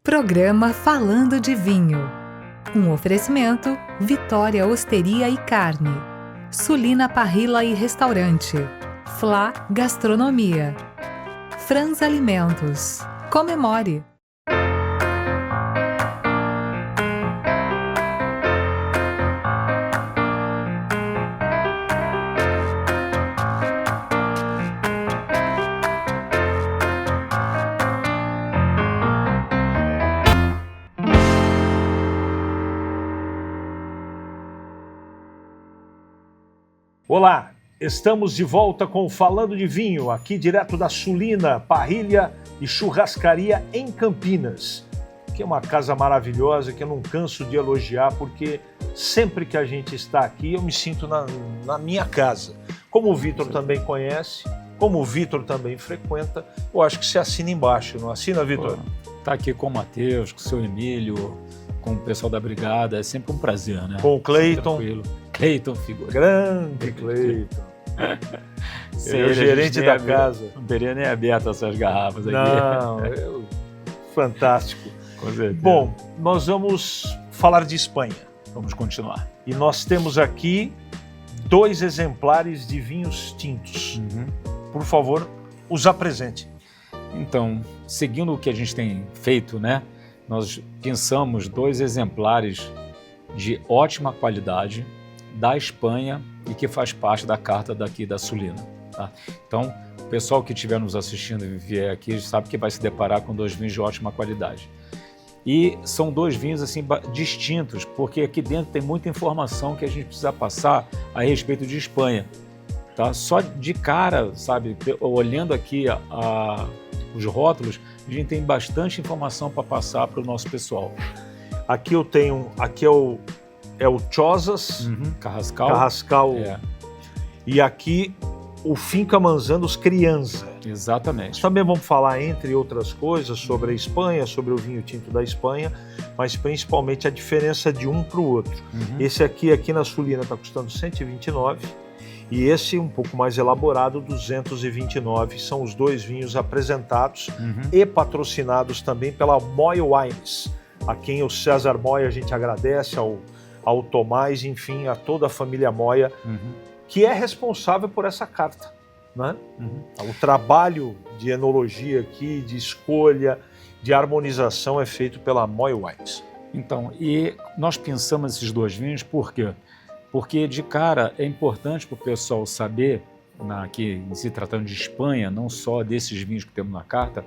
Programa Falando de Vinho. Um oferecimento: Vitória Osteria e Carne, Sulina Parrilla e Restaurante, Flá Gastronomia, Franz Alimentos. Comemore! Olá, estamos de volta com Falando de Vinho, aqui direto da Sulina Parrilla e Churrascaria em Campinas, que é uma casa maravilhosa que eu não canso de elogiar, porque sempre que a gente está aqui eu me sinto na minha casa. Como o Vitor também conhece, como o Vitor também frequenta, eu acho que você assina embaixo, não assina, Vitor? Tá aqui com o Matheus, com o seu Emílio, com o pessoal da Brigada, é sempre um prazer, né? Com o Cleiton. Cleiton, figura. Grande Cleiton. Ele é o gerente da casa. Não teria nem aberto essas garrafas aqui. Não, fantástico. Com certeza. Bom, nós vamos falar de Espanha. Vamos continuar. E nós temos aqui 2 exemplares de vinhos tintos. Por favor, os apresente. Então, seguindo o que a gente tem feito, né? Nós pensamos 2 exemplares de ótima qualidade da Espanha e que faz parte da carta daqui da Sulina. Tá? Então, o pessoal que estiver nos assistindo e vier aqui sabe que vai se deparar com 2 vinhos de ótima qualidade. E são 2 vinhos assim distintos, porque aqui dentro tem muita informação que a gente precisa passar a respeito de Espanha. Tá? Só de cara, sabe, olhando aqui os rótulos, a gente tem bastante informação para passar para o nosso pessoal. Aqui eu tenho, aqui é o Chozas, Carrascal. E aqui o Finca Manzanos Criança. Exatamente. Nós também vamos falar, entre outras coisas, sobre a Espanha, sobre o vinho tinto da Espanha, mas principalmente a diferença de um para o outro. Esse aqui na Sulina está custando 129 e esse um pouco mais elaborado, 229. São os 2 vinhos apresentados e patrocinados também pela Moy Wines, a quem o César Moy a gente agradece, ao Tomás, enfim, a toda a família Moya, que é responsável por essa carta. Né? O trabalho de enologia aqui, de escolha, de harmonização é feito pela Moy Wines. Então, e nós pensamos esses 2 vinhos por quê? Porque de cara é importante para o pessoal saber, aqui se tratando de Espanha, não só desses vinhos que temos na carta,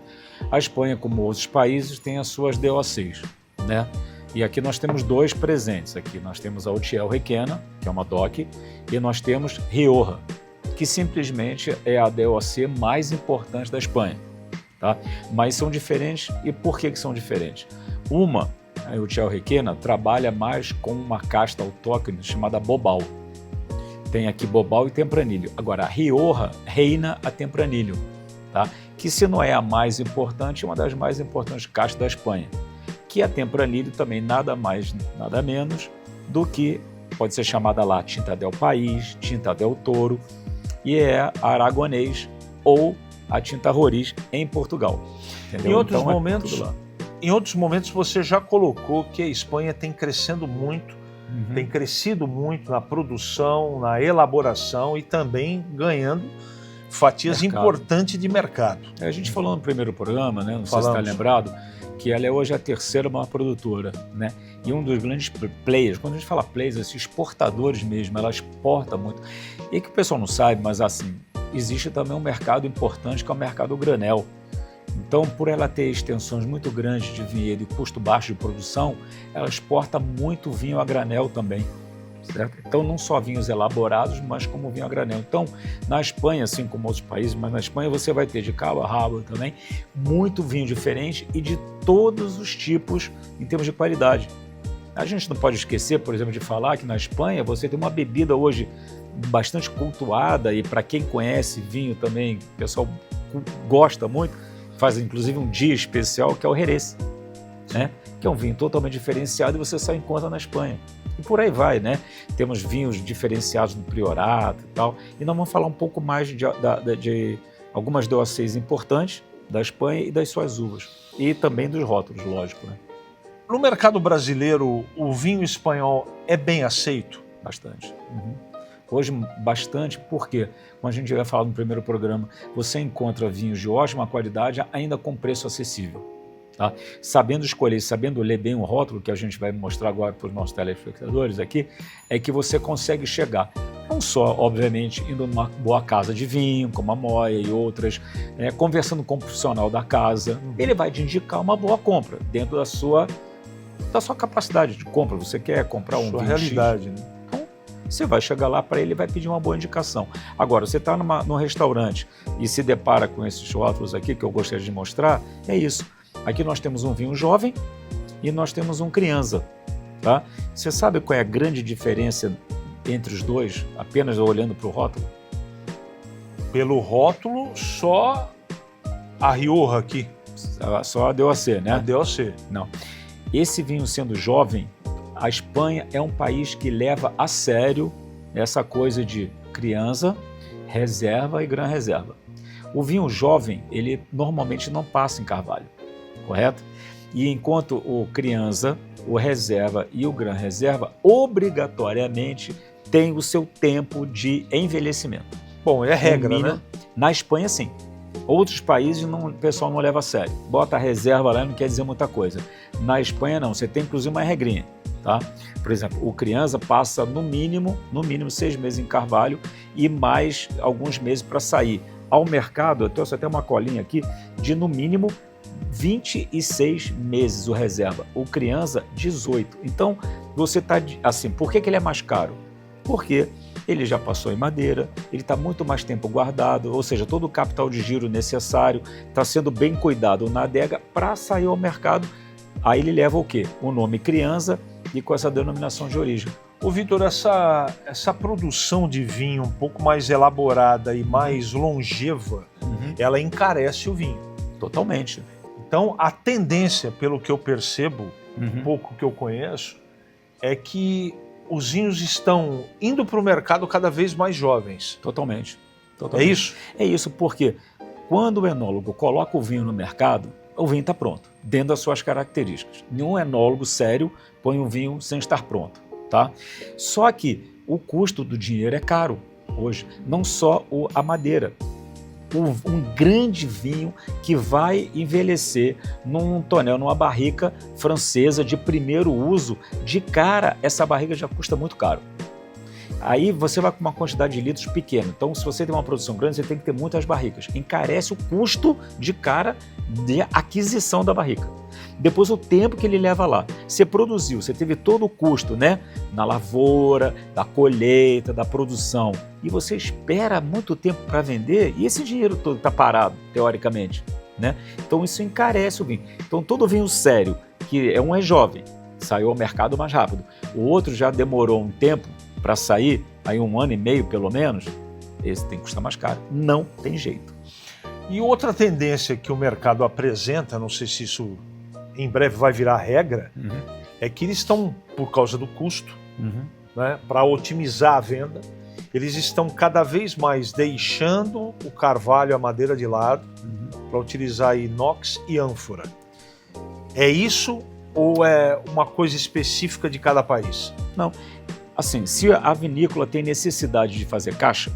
a Espanha, como outros países, tem as suas DOCs, né? E aqui nós temos 2 presentes. Aqui nós temos a Utiel Requena, que é uma DOC, e nós temos Rioja, que simplesmente é a DOC mais importante da Espanha. Tá? Mas são diferentes. E por que são diferentes? Uma, a Utiel Requena, trabalha mais com uma casta autóctone chamada Bobal. Tem aqui Bobal e Tempranillo. Agora, a Rioja reina a Tempranillo, tá? Que se não é a mais importante, é uma das mais importantes castas da Espanha. Que a Tempranillo também nada mais, nada menos do que pode ser chamada lá Tinta del País, Tinta del Toro, e é a Aragonês ou a Tinta Roriz em Portugal. Entendeu? Em outros momentos você já colocou que a Espanha tem crescendo muito, tem crescido muito na produção, na elaboração e também ganhando fatias importantes de mercado. A gente falou no primeiro programa, né? Não sei se está lembrado, que ela é hoje a 3ª maior produtora, né? E um dos grandes players, quando a gente fala players, assim, exportadores mesmo, ela exporta muito. E que o pessoal não sabe, mas assim, existe também um mercado importante que é o mercado granel. Então, por ela ter extensões muito grandes de vinhedo e custo baixo de produção, ela exporta muito vinho a granel também. Certo? Então, não só vinhos elaborados, mas como vinho a granel. Então, na Espanha, assim como outros países, mas na Espanha você vai ter de cabo a rabo também muito vinho diferente e de todos os tipos em termos de qualidade. A gente não pode esquecer, por exemplo, de falar que na Espanha você tem uma bebida hoje bastante cultuada e para quem conhece vinho também, o pessoal gosta muito, faz inclusive um dia especial que é o Jerez, né? Que é um vinho totalmente diferenciado e você só encontra na Espanha. E por aí vai, né? Temos vinhos diferenciados no Priorato e tal. E nós vamos falar um pouco mais de algumas DOCs importantes, da Espanha e das suas uvas. E também dos rótulos, lógico, né? No mercado brasileiro, o vinho espanhol é bem aceito? Bastante. Hoje, bastante, porque, como a gente já falou no primeiro programa, você encontra vinhos de ótima qualidade ainda com preço acessível. Tá? Sabendo escolher, sabendo ler bem o rótulo, que a gente vai mostrar agora para os nossos telespectadores aqui, é que você consegue chegar, não só, obviamente, indo numa boa casa de vinho, como a Moia e outras, conversando com o profissional da casa, ele vai te indicar uma boa compra, dentro da sua capacidade de compra. Você quer comprar um vinho realidade, X, né? Então, você vai chegar lá para ele e vai pedir uma boa indicação. Agora, você está num restaurante e se depara com esses rótulos aqui, que eu gostaria de mostrar, é isso. Aqui nós temos um vinho jovem e nós temos um criança, tá? Você sabe qual é a grande diferença entre os dois, apenas olhando para o rótulo? Pelo rótulo, só a Rioja aqui. Só a DOC, né? A DOC. Não. Esse vinho sendo jovem, a Espanha é um país que leva a sério essa coisa de criança, reserva e gran reserva. O vinho jovem, ele normalmente não passa em carvalho, correto? E enquanto o criança, o reserva e o gran reserva, obrigatoriamente tem o seu tempo de envelhecimento. Bom, é regra, né? Na Espanha, sim. Outros países o pessoal não leva a sério. Bota a reserva lá, não quer dizer muita coisa. Na Espanha, não. Você tem, inclusive, uma regrinha, tá? Por exemplo, o criança passa, no mínimo 6 meses em carvalho e mais alguns meses para sair. Ao mercado, eu trouxe até uma colinha aqui, de, no mínimo, 26 meses o reserva. O criança, 18. Então, você está assim, por que ele é mais caro? Porque ele já passou em madeira, ele está muito mais tempo guardado, ou seja, todo o capital de giro necessário está sendo bem cuidado na adega para sair ao mercado. Aí ele leva o quê? O nome criança e com essa denominação de origem. Ô Vitor, essa produção de vinho um pouco mais elaborada e mais longeva, ela encarece o vinho. Totalmente. Então, a tendência, pelo que eu percebo, um pouco que eu conheço, é que os vinhos estão indo para o mercado cada vez mais jovens. Totalmente. É isso? É isso, porque quando o enólogo coloca o vinho no mercado, o vinho está pronto, dentro das suas características. Nenhum enólogo sério põe um vinho sem estar pronto, tá? Só que o custo do dinheiro é caro hoje, não só a madeira. Um grande vinho que vai envelhecer num tonel, numa barrica francesa de primeiro uso, de cara, essa barrica já custa muito caro. Aí você vai com uma quantidade de litros pequena. Então, se você tem uma produção grande, você tem que ter muitas barricas. Encarece o custo de cara de aquisição da barrica. Depois, o tempo que ele leva lá. Você produziu, você teve todo o custo, né? Na lavoura, da colheita, da produção. E você espera muito tempo para vender e esse dinheiro todo está parado, teoricamente, né? Então, isso encarece o vinho. Então, todo vinho sério, que é jovem, saiu ao mercado mais rápido. O outro já demorou um tempo para sair, aí 1 ano e meio pelo menos, esse tem que custar mais caro. Não tem jeito. E outra tendência que o mercado apresenta, não sei se isso em breve vai virar regra, é que eles estão, por causa do custo, né, para otimizar a venda, eles estão cada vez mais deixando o carvalho, a madeira de lado, para utilizar inox e ânfora. É isso ou é uma coisa específica de cada país? Não. Assim, se a vinícola tem necessidade de fazer caixa,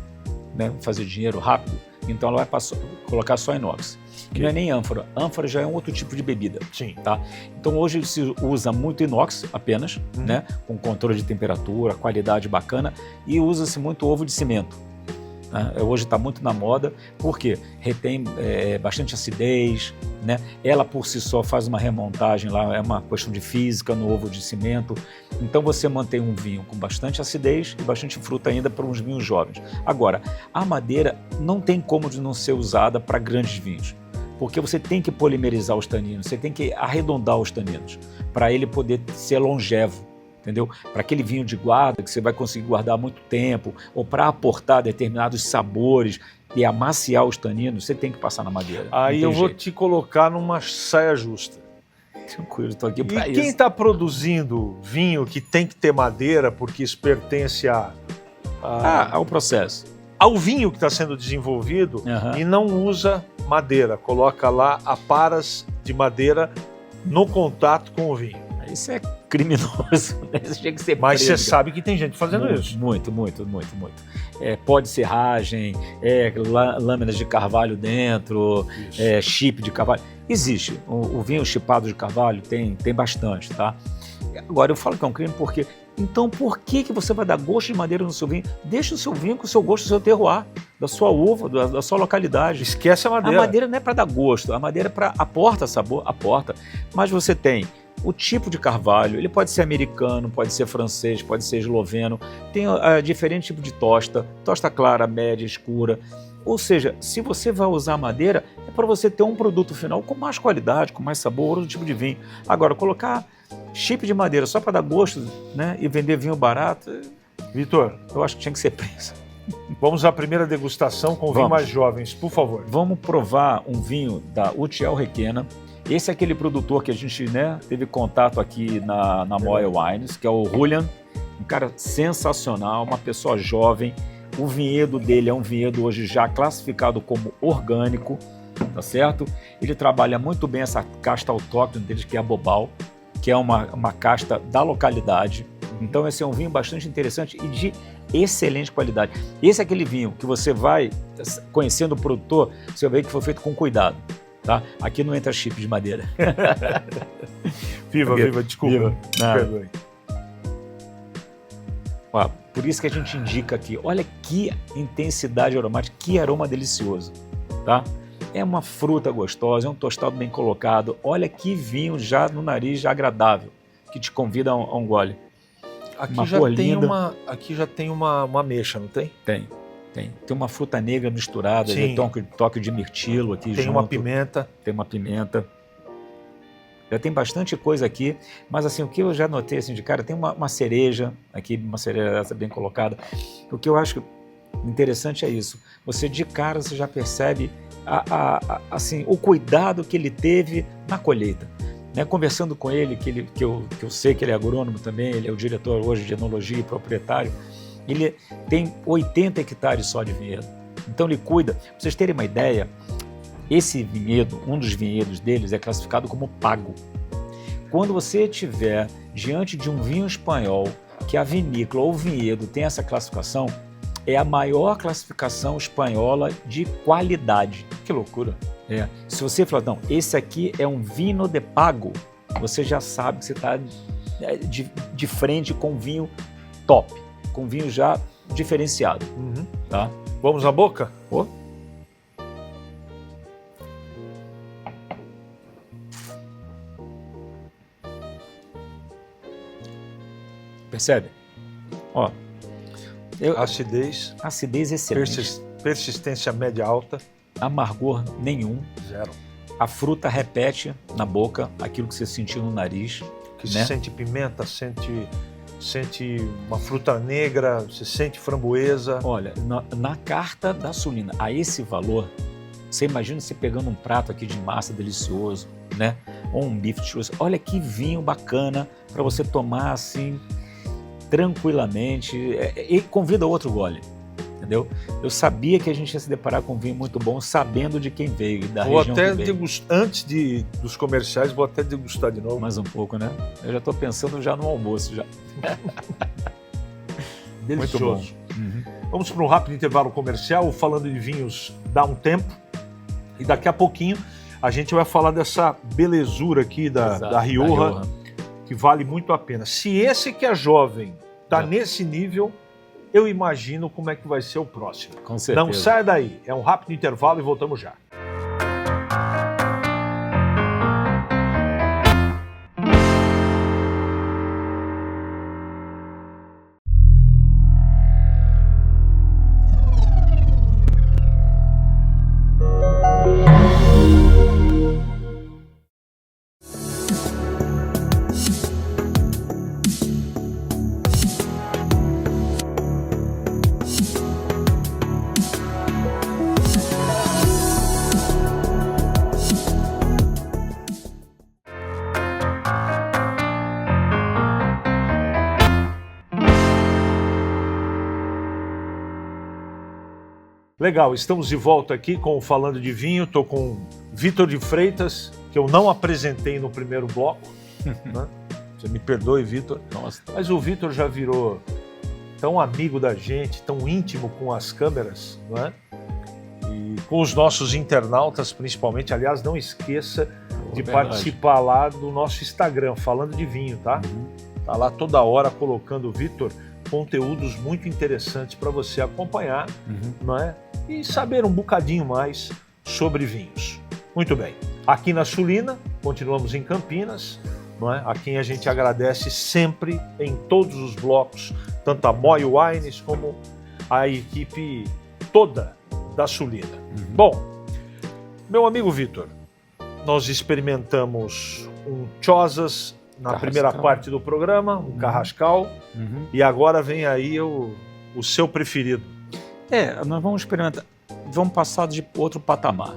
né, fazer dinheiro rápido, então ela vai colocar só inox. Que não é nem ânfora. Ânfora já é um outro tipo de bebida. Sim. Tá? Então hoje se usa muito inox apenas, né, com controle de temperatura, qualidade bacana, e usa-se muito ovo de cimento. Hoje está muito na moda, porque retém bastante acidez, né? Ela por si só faz uma remontagem lá, é uma questão de física no ovo de cimento. Então você mantém um vinho com bastante acidez e bastante fruta ainda para uns vinhos jovens. Agora, a madeira não tem como de não ser usada para grandes vinhos, porque você tem que polimerizar os taninos, você tem que arredondar os taninos para ele poder ser longevo. Entendeu? Para aquele vinho de guarda que você vai conseguir guardar muito tempo, ou para aportar determinados sabores e amaciar os taninos, você tem que passar na madeira. Aí eu vou te colocar numa saia justa. Tranquilo, estou aqui para isso. E quem está produzindo vinho que tem que ter madeira, porque isso pertence ao processo? ao vinho que está sendo desenvolvido e não usa madeira, coloca lá aparas de madeira no contato com o vinho. Isso é criminoso, né? Isso tinha que ser Mas preso. você sabe que tem gente fazendo isso. Muito. Pode serragem, lâminas de carvalho dentro, chip de carvalho. Existe. O vinho chipado de carvalho tem bastante, tá? Agora, eu falo que é um crime porque... Então, por que você vai dar gosto de madeira no seu vinho? Deixa o seu vinho com o seu gosto, do seu terroir, da sua uva, da sua localidade. Esquece a madeira. A madeira não é para dar gosto, a madeira aporta sabor, aporta. Mas você tem o tipo de carvalho, ele pode ser americano, pode ser francês, pode ser esloveno, tem diferente tipo de tosta clara, média, escura. Ou seja, se você vai usar madeira, é para você ter um produto final com mais qualidade, com mais sabor, outro tipo de vinho. Agora, colocar chip de madeira só para dar gosto, né, e vender vinho barato, Vitor, eu acho que tinha que ser preso. Vamos à primeira degustação com vinho mais jovens, por favor. Vamos provar um vinho da Utiel Requena. Esse é aquele produtor que a gente, né, teve contato aqui na Moya Wines, que é o Julian, um cara sensacional, uma pessoa jovem. O vinhedo dele é um vinhedo hoje já classificado como orgânico, tá certo? Ele trabalha muito bem essa casta autóctone dele, que é a Bobal, que é uma casta da localidade. Então esse é um vinho bastante interessante e de excelente qualidade. Esse é aquele vinho que você vai, conhecendo o produtor, você vai ver que foi feito com cuidado. Tá? Aqui não entra chip de madeira. Viva, desculpa. Perdoe. Ó, por isso que a gente indica aqui, olha que intensidade aromática, que aroma delicioso, tá? É uma fruta gostosa, é um tostado bem colocado, olha que vinho já no nariz, já agradável, que te convida a um gole. Aqui já tem uma ameixa, não tem? Tem uma fruta negra misturada, toque de mirtilo aqui junto. Tem uma pimenta. Tem uma pimenta. Já tem bastante coisa aqui, mas assim, o que eu já notei assim de cara, tem uma cereja aqui, uma cereja bem colocada. O que eu acho interessante é isso. Você de cara você já percebe assim, o cuidado que ele teve na colheita. Né? Conversando com ele, que eu sei que ele é agrônomo também, ele é o diretor hoje de enologia e proprietário, ele tem 80 hectares só de vinhedo. Então ele cuida. Para vocês terem uma ideia, esse vinhedo, um dos vinhedos deles é classificado como pago. Quando você estiver diante de um vinho espanhol que a vinícola ou o vinhedo tem essa classificação, é a maior classificação espanhola de qualidade. Que loucura. Se você falar, não, esse aqui é um vinho de pago, você já sabe que você está de frente com um vinho top, com um vinho já diferenciado. Tá? Vamos à boca? Percebe? Ó, acidez excelente. Persistência média alta. Amargor nenhum. Zero. A fruta repete na boca aquilo que você sentiu no nariz. Que você sente pimenta, sente uma fruta negra, você sente framboesa. Olha, na carta da Sulina, a esse valor, você imagina você pegando um prato aqui de massa delicioso, né? Ou um bife de churrasco. Olha que vinho bacana para você tomar assim tranquilamente e convida outro gole, entendeu? Eu sabia que a gente ia se deparar com um vinho muito bom, sabendo de quem veio e da região que veio. Antes dos comerciais, vou até degustar de novo. Mais um pouco, né? Eu já estou pensando já no almoço já. Delicioso. Muito bom. Vamos para um rápido intervalo comercial, falando de vinhos dá um tempo. E daqui a pouquinho a gente vai falar dessa belezura aqui da Rioja, que vale muito a pena. Se esse que é jovem está nesse nível, eu imagino como é que vai ser o próximo. Com certeza. Não sai daí. É um rápido intervalo e voltamos já. Legal, estamos de volta aqui com o Falando de Vinho. Estou com Vitor de Freitas, que eu não apresentei no primeiro bloco. Né? Você me perdoe, Vitor. Nossa. Mas o Vitor já virou tão amigo da gente, tão íntimo com as câmeras, não é? E com os nossos internautas, principalmente. Aliás, não esqueça de participar lá do nosso Instagram, Falando de Vinho, tá? Tá lá toda hora colocando, Vitor, conteúdos muito interessantes para você acompanhar, não é? E saber um bocadinho mais sobre vinhos. Muito bem. Aqui na Sulina, continuamos em Campinas, não é? A quem a gente agradece sempre em todos os blocos, tanto a Moi Wines como a equipe toda da Sulina. Bom, meu amigo Vitor, nós experimentamos um Chozas na primeira parte do programa, um Carrascal, e agora vem aí o seu preferido. Nós vamos experimentar, vamos passar de outro patamar.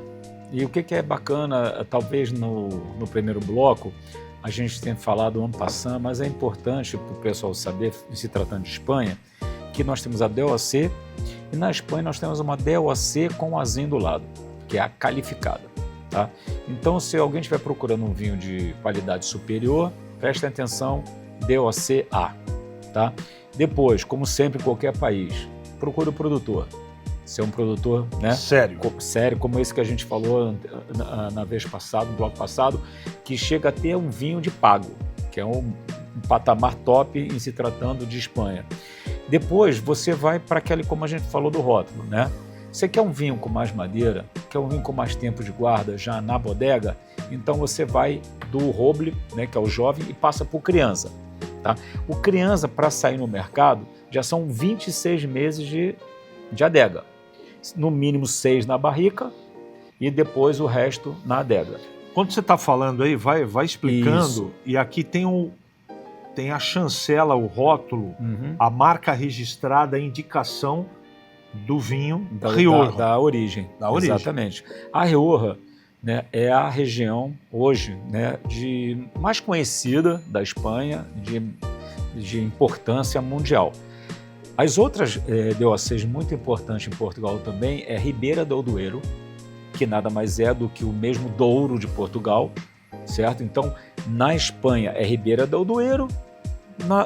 E o que é bacana, talvez no primeiro bloco, a gente tem falado ano passado, mas é importante para o pessoal saber, se tratando de Espanha, que nós temos a DOC, e na Espanha nós temos uma DOC com azinho do lado, que é a qualificada. Tá? Então, se alguém estiver procurando um vinho de qualidade superior, preste atenção, DOC A. Tá? Depois, como sempre em qualquer país, procure o produtor. Se é um produtor, né, sério, como esse que a gente falou na vez passada, no bloco passado, que chega a ter um vinho de pago, que é um patamar top em se tratando de Espanha. Depois você vai para aquele, como a gente falou do rótulo, né? Você quer um vinho com mais madeira, quer um vinho com mais tempo de guarda já na bodega, então você vai do Roble, né, que é o jovem, e passa para o Crianza. Tá? O Crianza, para sair no mercado, já são 26 meses de adega. No mínimo 6 na barrica e depois o resto na adega. Quando você está falando aí, vai explicando. Isso. E aqui tem a chancela, o rótulo, a marca registrada, a indicação do vinho Rioja. Da origem. Exatamente. A Rioja, né, é a região hoje, né, mais conhecida da Espanha, de importância mundial. As outras DOCs muito importantes em Portugal também é Ribeira do Douro, que nada mais é do que o mesmo Douro de Portugal, certo? Então, na Espanha é Ribeira do Douro,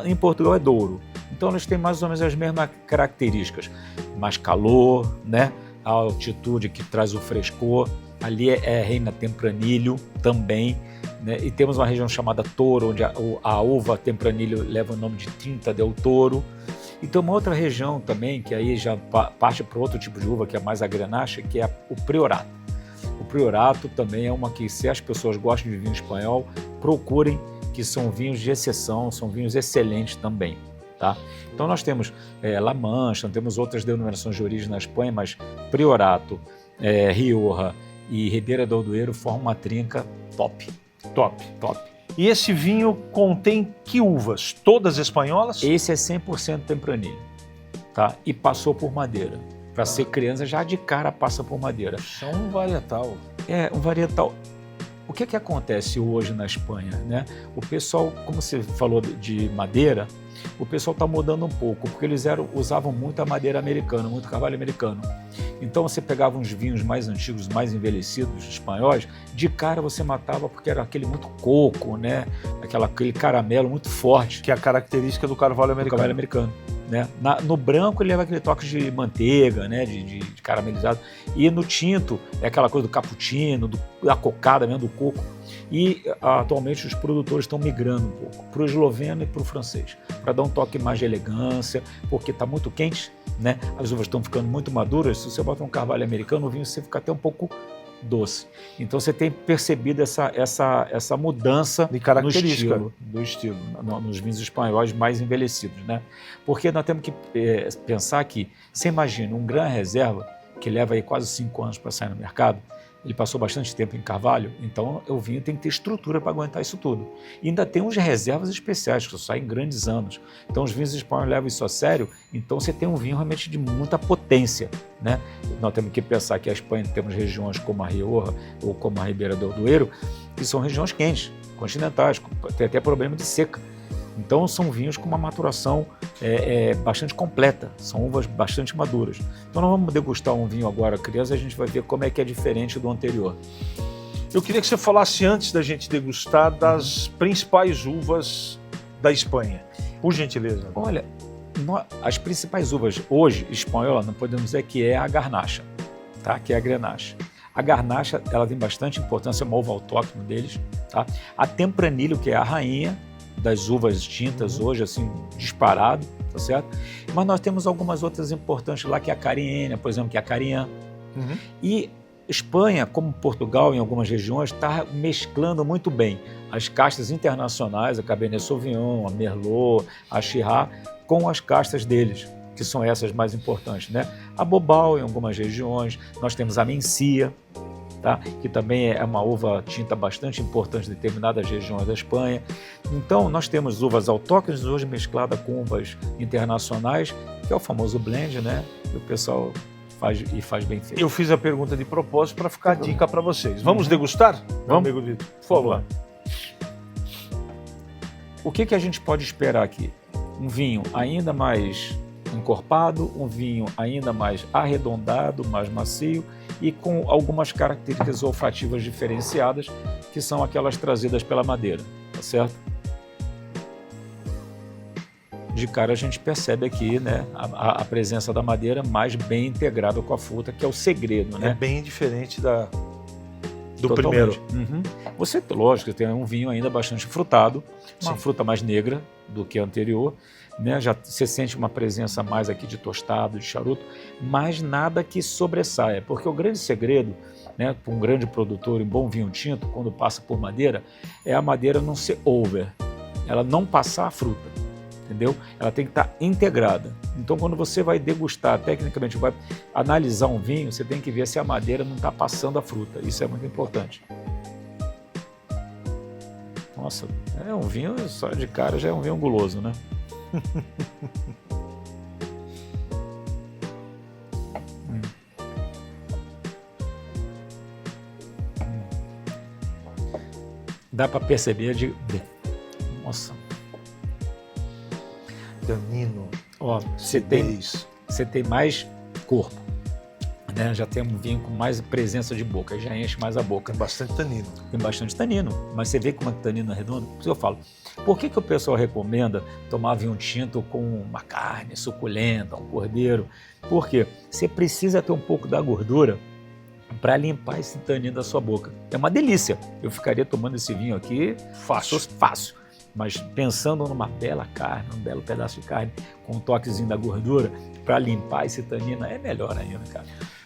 em Portugal é Douro. Então, eles têm mais ou menos as mesmas características. Mais calor, né? A altitude que traz o frescor. Ali é Reina Tempranillo também, né? E temos uma região chamada Toro, onde a uva Tempranillo leva o nome de Tinta del Toro. E tem uma outra região também, que aí já parte para outro tipo de uva, que é mais a Grenache, que é o Priorato. O Priorato também é uma que, se as pessoas gostam de vinho espanhol, procurem, que são vinhos de exceção, são vinhos excelentes também. Tá? Então nós temos La Mancha, temos outras denominações de origem na Espanha, mas Priorato, Rioja e Ribeira do Douro formam uma trinca top. E esse vinho contém que uvas? Todas espanholas? Esse é 100% Tempranillo, tá? E passou por madeira. Para ser criança, já de cara passa por madeira. É um varietal. É um varietal. O que acontece hoje na Espanha, né? O pessoal, como você falou de madeira, o pessoal está mudando um pouco, porque eles usavam muito a madeira americana, muito carvalho americano. Então você pegava uns vinhos mais antigos, mais envelhecidos, espanhóis, de cara você matava porque era aquele muito coco, né? Aquele caramelo muito forte. Que é a característica do carvalho americano. Né? No branco ele leva aquele toque de manteiga, né? de caramelizado. E no tinto é aquela coisa do cappuccino, da cocada mesmo, do coco. E atualmente os produtores estão migrando um pouco para o esloveno e para o francês, para dar um toque mais de elegância, porque está muito quente, né? As uvas estão ficando muito maduras. Se você bota um carvalho americano, o vinho você fica até um pouco doce. Então você tem percebido essa mudança de característica do estilo nos vinhos espanhóis mais envelhecidos, né? Porque nós temos que pensar que, você imagina um Gran Reserva que leva aí quase 5 anos para sair no mercado, ele passou bastante tempo em carvalho, então o vinho tem que ter estrutura para aguentar isso tudo. E ainda tem uns reservas especiais que saem em grandes anos. Então os vinhos espanhóis levam isso a sério, então você tem um vinho realmente de muita potência, né? Nós temos que pensar que a Espanha temos regiões como a Rioja ou como a Ribeira do Douro, que são regiões quentes, continentais, tem até problema de seca. Então são vinhos com uma maturação bastante completa, são uvas bastante maduras. Então nós vamos degustar um vinho agora, criança, e a gente vai ver como é que é diferente do anterior. Eu queria que você falasse, antes da gente degustar, das principais uvas da Espanha, por gentileza. Olha, as principais uvas hoje, espanhola, não podemos dizer que é a Garnacha, tá? Que é a Grenache. A Garnacha, ela tem bastante importância, é uma uva autóctone deles, tá? A Tempranillo, que é a rainha das uvas tintas hoje, assim, disparado, tá certo? Mas nós temos algumas outras importantes lá, que é a Cariñena, por exemplo, que é a Carignan. E Espanha, como Portugal, em algumas regiões, está mesclando muito bem as castas internacionais, a Cabernet Sauvignon, a Merlot, a Shiraz, com as castas deles, que são essas mais importantes, né? A Bobal, em algumas regiões, nós temos a Mencia, tá? Que também é uma uva tinta bastante importante em determinadas regiões da Espanha. Então, nós temos uvas autóctones hoje mescladas com uvas internacionais, que é o famoso blend, né? Que o pessoal faz bem feito. Eu fiz a pergunta de propósito para ficar a dica para vocês. Vamos degustar? Vamos, amigo Vitor, por favor. O que a gente pode esperar aqui? Um vinho ainda mais encorpado, um vinho ainda mais arredondado, mais macio e com algumas características olfativas diferenciadas, que são aquelas trazidas pela madeira, tá certo? De cara a gente percebe aqui, né, a presença da madeira mais bem integrada com a fruta, que é o segredo, né? É bem diferente do Totalmente. primeiro. Você, lógico, tem um vinho ainda bastante frutado, uma fruta mais negra do que a anterior, né? Já você sente uma presença mais aqui de tostado, de charuto, mas nada que sobressaia, porque o grande segredo, né, para um grande produtor, um bom vinho tinto, quando passa por madeira, é a madeira não ser over, ela não passar a fruta. Entendeu? Ela tem que estar integrada. Então, quando você vai degustar, tecnicamente vai analisar um vinho, você tem que ver se a madeira não está passando a fruta. Isso é muito importante. Nossa, é um vinho, só de cara já é um vinho guloso, né? Dá para perceber Nossa. Tanino. Ó, você tem mais corpo, né? Já tem um vinho com mais presença de boca, já enche mais a boca. Tem bastante tanino. Tem bastante tanino, mas você vê como é que tanino é redondo? Por isso eu falo, por que o pessoal recomenda tomar vinho tinto com uma carne suculenta, um cordeiro? Porque você precisa ter um pouco da gordura para limpar esse tanino da sua boca. É uma delícia. Eu ficaria tomando esse vinho aqui fácil. Mas pensando numa bela carne, um belo pedaço de carne, com um toquezinho da gordura, para limpar esse tanino, é melhor ainda, cara.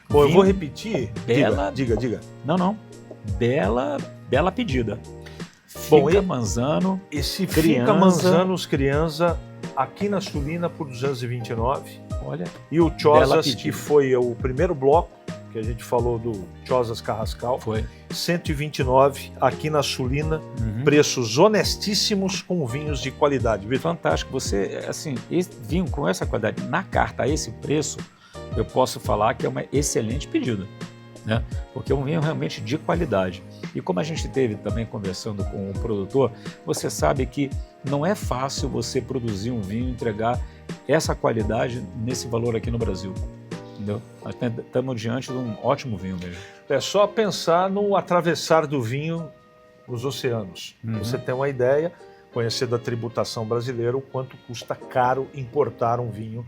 Bom, eu vou repetir. Bela... Diga. Não. Bela pedida. Bom, Finca Manzano. Esse Finca Manzanos Crianza, aqui na Sulina, por 229. Olha. E o Chozas, que foi o primeiro bloco, que a gente falou do Chozas Carrascal. Foi. 129 aqui na Sulina, preços honestíssimos com vinhos de qualidade. Vitor? Fantástico. Você, assim, esse vinho com essa qualidade na carta a esse preço, eu posso falar que é uma excelente pedida, né? Porque é um vinho realmente de qualidade. E como a gente teve também conversando com o produtor, você sabe que não é fácil você produzir um vinho e entregar essa qualidade nesse valor aqui no Brasil. Entendeu? Nós estamos diante de um ótimo vinho mesmo. É só pensar no atravessar do vinho nos oceanos. Você tem uma ideia, conhecer da tributação brasileira, o quanto custa caro importar um vinho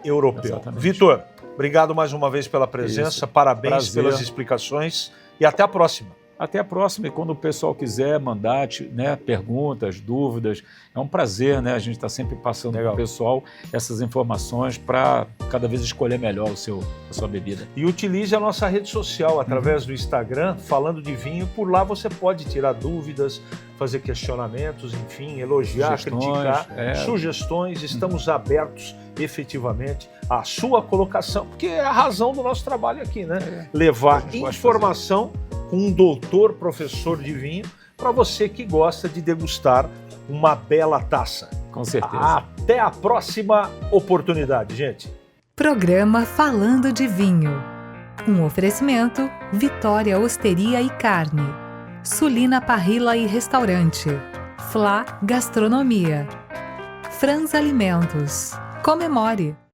europeu. Vitor, obrigado mais uma vez pela presença, parabéns pelas explicações e até a próxima. Até a próxima, e quando o pessoal quiser mandar, né, perguntas, dúvidas, é um prazer, né? A gente está sempre passando para o pessoal essas informações para cada vez escolher melhor a sua bebida. E utilize a nossa rede social através do Instagram, falando de vinho. Por lá você pode tirar dúvidas, fazer questionamentos, enfim, elogiar, criticar, sugestões. Estamos abertos efetivamente à sua colocação, porque é a razão do nosso trabalho aqui, né? Levar informação com um doutor, professor de vinho, para você que gosta de degustar uma bela taça. Com certeza. Até a próxima oportunidade, gente. Programa Falando de Vinho. Um oferecimento Vitória Osteria e Carne, Sulina Parrilla e Restaurante, Flá Gastronomia, Franz Alimentos. Comemore!